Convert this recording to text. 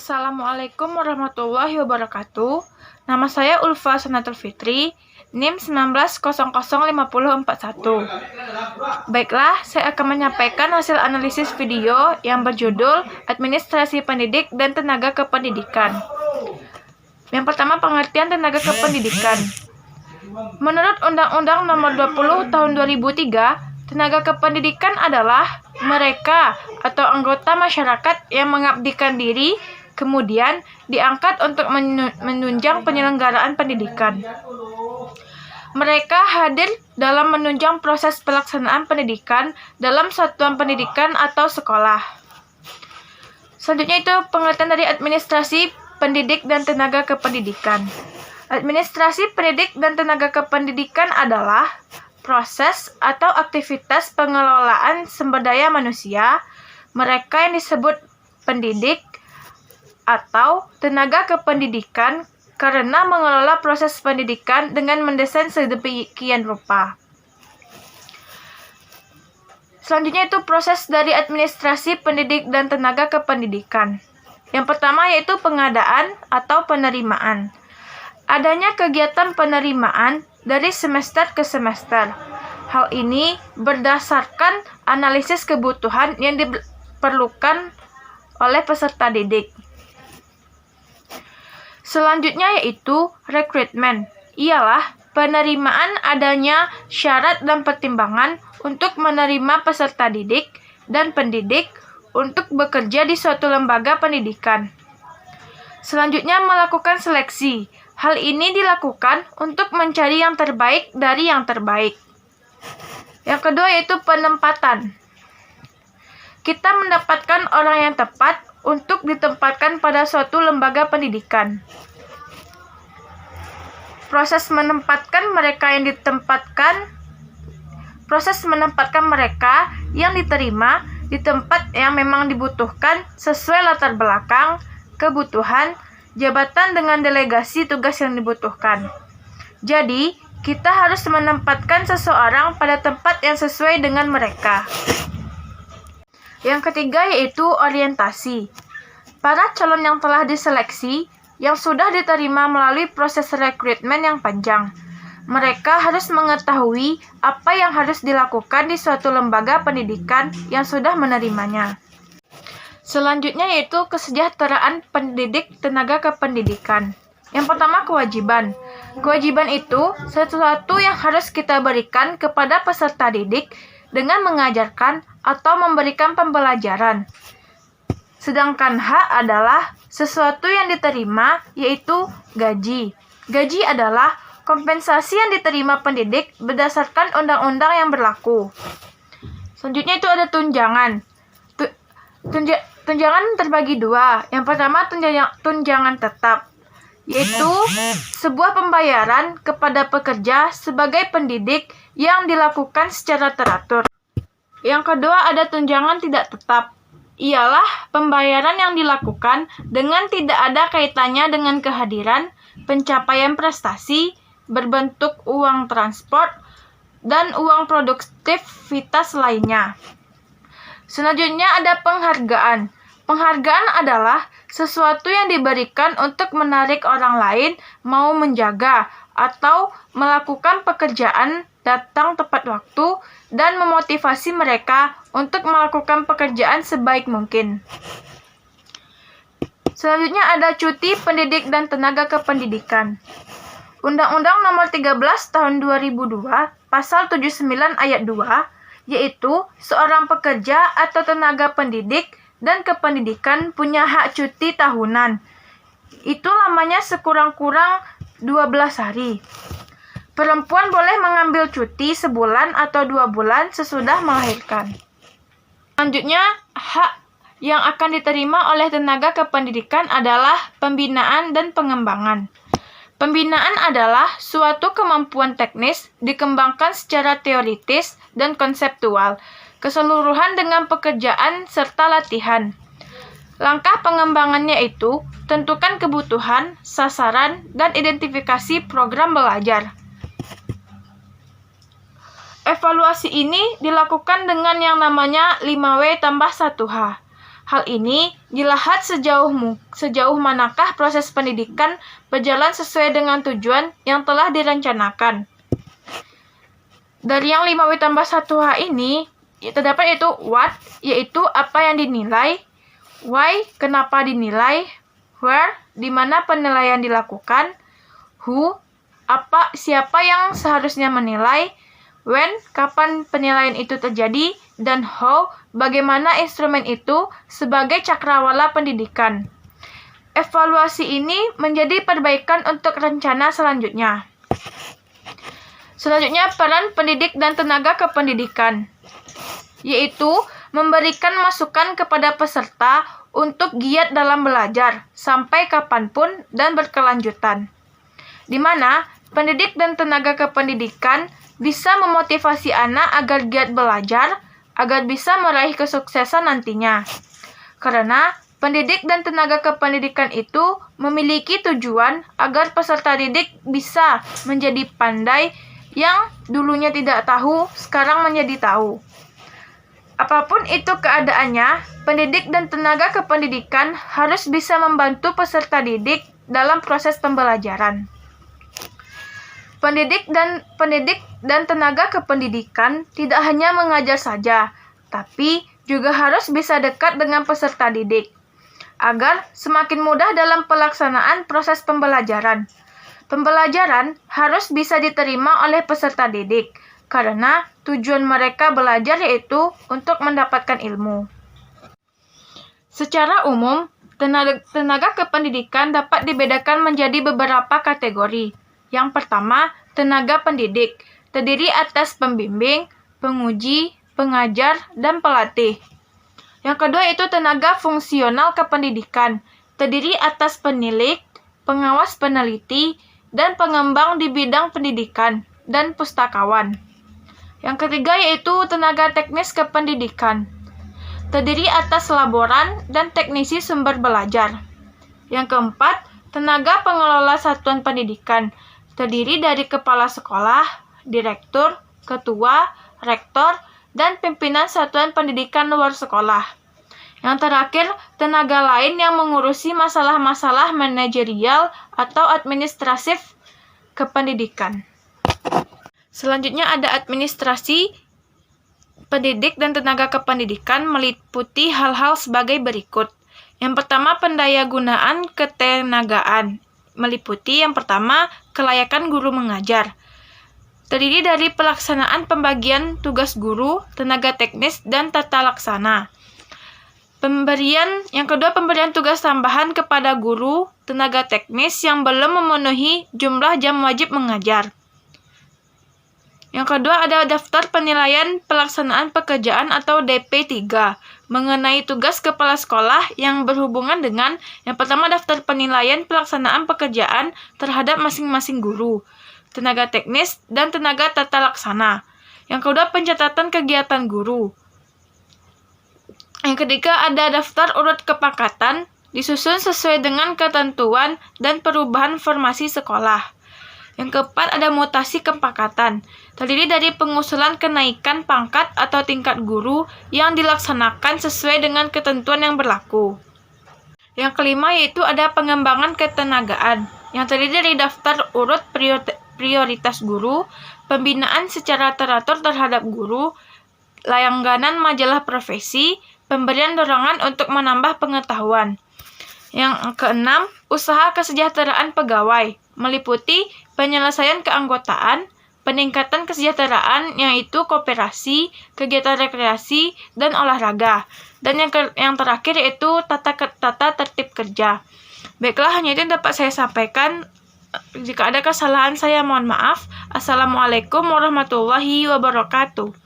Assalamualaikum warahmatullahi wabarakatuh. Nama saya Ulfa Sanatul Fitri, NIM 19005041. Baiklah, saya akan menyampaikan hasil analisis video yang berjudul Administrasi Pendidik dan Tenaga Kependidikan. Yang pertama, pengertian tenaga kependidikan. Menurut Undang-Undang Nomor 20 Tahun 2003, tenaga kependidikan adalah mereka atau anggota masyarakat yang mengabdikan diri kemudian diangkat untuk menunjang penyelenggaraan pendidikan. Mereka hadir dalam menunjang proses pelaksanaan pendidikan dalam satuan pendidikan atau sekolah. Selanjutnya itu pengertian dari administrasi pendidik dan tenaga kependidikan. Administrasi pendidik dan tenaga kependidikan adalah proses atau aktivitas pengelolaan sumber daya manusia, mereka yang disebut pendidik atau tenaga kependidikan karena mengelola proses pendidikan dengan mendesain sedemikian rupa. Selanjutnya itu proses dari administrasi pendidik dan tenaga kependidikan. Yang pertama yaitu pengadaan atau penerimaan. Adanya kegiatan penerimaan dari semester ke semester. Hal ini berdasarkan analisis kebutuhan yang diperlukan oleh peserta didik. Selanjutnya yaitu rekrutmen. Ialah penerimaan adanya syarat dan pertimbangan untuk menerima peserta didik dan pendidik untuk bekerja di suatu lembaga pendidikan. Selanjutnya melakukan seleksi. Hal ini dilakukan untuk mencari yang terbaik dari yang terbaik. Yang kedua yaitu penempatan. Kita mendapatkan orang yang tepat untuk ditempatkan pada suatu lembaga pendidikan. Proses menempatkan mereka yang diterima di tempat yang memang dibutuhkan sesuai latar belakang, kebutuhan, jabatan dengan delegasi tugas yang dibutuhkan. Jadi, kita harus menempatkan seseorang pada tempat yang sesuai dengan mereka. Yang ketiga yaitu orientasi. Para calon yang telah diseleksi, yang sudah diterima melalui proses rekrutmen yang panjang. Mereka harus mengetahui apa yang harus dilakukan di suatu lembaga pendidikan yang sudah menerimanya. Selanjutnya yaitu kesejahteraan pendidik tenaga kependidikan. Yang pertama kewajiban. Kewajiban itu sesuatu yang harus kita berikan kepada peserta didik dengan mengajarkan atau memberikan pembelajaran. Sedangkan hak adalah sesuatu yang diterima, yaitu gaji. Gaji adalah kompensasi yang diterima pendidik berdasarkan undang-undang yang berlaku. Selanjutnya itu ada tunjangan. Tunjangan terbagi dua. Yang pertama tunjangan tetap, yaitu sebuah pembayaran kepada pekerja sebagai pendidik yang dilakukan secara teratur. Yang kedua ada tunjangan tidak tetap. Ialah pembayaran yang dilakukan dengan tidak ada kaitannya dengan kehadiran, pencapaian prestasi, berbentuk uang transport, dan uang produktivitas lainnya. Selanjutnya ada penghargaan. Penghargaan adalah sesuatu yang diberikan untuk menarik orang lain mau menjaga atau melakukan pekerjaan datang tepat waktu dan memotivasi mereka untuk melakukan pekerjaan sebaik mungkin. Selanjutnya ada cuti pendidik dan tenaga kependidikan. Undang-Undang Nomor 13 Tahun 2002, Pasal 79 Ayat 2, yaitu seorang pekerja atau tenaga pendidik dan kependidikan punya hak cuti tahunan. Itu lamanya sekurang-kurang 12 hari. Perempuan boleh mengambil cuti sebulan atau 2 bulan sesudah melahirkan. Selanjutnya, hak yang akan diterima oleh tenaga kependidikan adalah pembinaan dan pengembangan. Pembinaan adalah suatu kemampuan teknis dikembangkan secara teoritis dan konseptual, keseluruhan dengan pekerjaan serta latihan. Langkah pengembangannya itu tentukan kebutuhan, sasaran, dan identifikasi program belajar. Evaluasi ini dilakukan dengan yang namanya 5W tambah 1H. Hal ini dilihat sejauh manakah proses pendidikan berjalan sesuai dengan tujuan yang telah direncanakan. Dari yang 5W+1H ini, terdapat yaitu what, yaitu apa yang dinilai, why, kenapa dinilai, where, di mana penilaian dilakukan, who, siapa yang seharusnya menilai, when, kapan penilaian itu terjadi, dan how, bagaimana instrumen itu sebagai cakrawala pendidikan. Evaluasi ini menjadi perbaikan untuk rencana selanjutnya. Selanjutnya, peran pendidik dan tenaga kependidikan, yaitu memberikan masukan kepada peserta untuk giat dalam belajar sampai kapanpun dan berkelanjutan, di mana pendidik dan tenaga kependidikan bisa memotivasi anak agar giat belajar, agar bisa meraih kesuksesan nantinya. Karena pendidik dan tenaga kependidikan itu memiliki tujuan agar peserta didik bisa menjadi pandai yang dulunya tidak tahu, sekarang menjadi tahu. Apapun itu keadaannya, pendidik dan tenaga kependidikan harus bisa membantu peserta didik dalam proses pembelajaran. Pendidik dan tenaga kependidikan tidak hanya mengajar saja, tapi juga harus bisa dekat dengan peserta didik, agar semakin mudah dalam pelaksanaan proses pembelajaran. Pembelajaran harus bisa diterima oleh peserta didik, karena tujuan mereka belajar yaitu untuk mendapatkan ilmu. Secara umum, tenaga kependidikan dapat dibedakan menjadi beberapa kategori. Yang pertama, tenaga pendidik, terdiri atas pembimbing, penguji, pengajar, dan pelatih. Yang kedua itu tenaga fungsional kependidikan, terdiri atas penilik, pengawas peneliti, dan pengembang di bidang pendidikan, dan pustakawan. Yang ketiga yaitu tenaga teknis kependidikan, terdiri atas laboran dan teknisi sumber belajar. Yang keempat, tenaga pengelola satuan pendidikan, terdiri dari kepala sekolah, direktur, ketua, rektor, dan pimpinan satuan pendidikan luar sekolah. Yang terakhir, tenaga lain yang mengurusi masalah-masalah manajerial atau administratif kependidikan. Selanjutnya ada administrasi pendidik dan tenaga kependidikan meliputi hal-hal sebagai berikut. Yang pertama, pendayagunaan ketenagaan. Meliputi yang pertama, kelayakan guru mengajar. Terdiri dari pelaksanaan pembagian tugas guru, tenaga teknis, dan tata laksana. Yang kedua, pemberian tugas tambahan kepada guru, tenaga teknis yang belum memenuhi jumlah jam wajib mengajar. Yang kedua, ada daftar penilaian pelaksanaan pekerjaan atau DP3 mengenai tugas kepala sekolah yang berhubungan dengan yang pertama, daftar penilaian pelaksanaan pekerjaan terhadap masing-masing guru, tenaga teknis, dan tenaga tata laksana. Yang kedua, pencatatan kegiatan guru. Yang ketiga, ada daftar urut kepangkatan disusun sesuai dengan ketentuan dan perubahan formasi sekolah. Yang keempat, ada mutasi kepangkatan, terdiri dari pengusulan kenaikan pangkat atau tingkat guru yang dilaksanakan sesuai dengan ketentuan yang berlaku. Yang kelima, yaitu ada pengembangan ketenagaan, yang terdiri dari daftar urut prioritas guru, pembinaan secara teratur terhadap guru, langganan majalah profesi, pemberian dorongan untuk menambah pengetahuan. Yang keenam, usaha kesejahteraan pegawai, meliputi penyelesaian keanggotaan, peningkatan kesejahteraan yaitu koperasi, kegiatan rekreasi, dan olahraga. Dan yang terakhir yaitu tata tertib kerja. Baiklah, hanya itu yang dapat saya sampaikan. Jika ada kesalahan saya mohon maaf. Assalamualaikum warahmatullahi wabarakatuh.